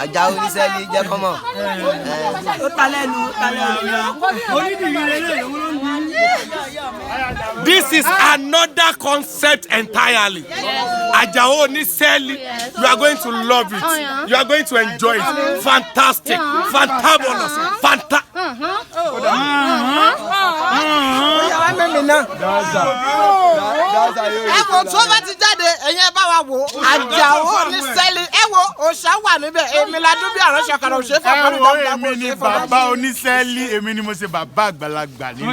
Àjàó oníṣẹ́lí jẹ́ kọ́mọ̀. This is another concept entirely. Àjàó oníṣẹ́lí, you are going to love it. You are going to enjoy it. Fantastic, fantabulous, ẹ wo tó bá ti jáde ẹ̀yin ẹ bá wa wò Àjàó oníṣẹ́lí ẹ wo òòṣà wà níbẹ̀ èmi ládùn bí àrùn ṣàkàrà òṣèfà. Èmi ni bàbá oníṣẹ́lí, èmi ni mo ṣe bàbá àgbàlagbà nínú.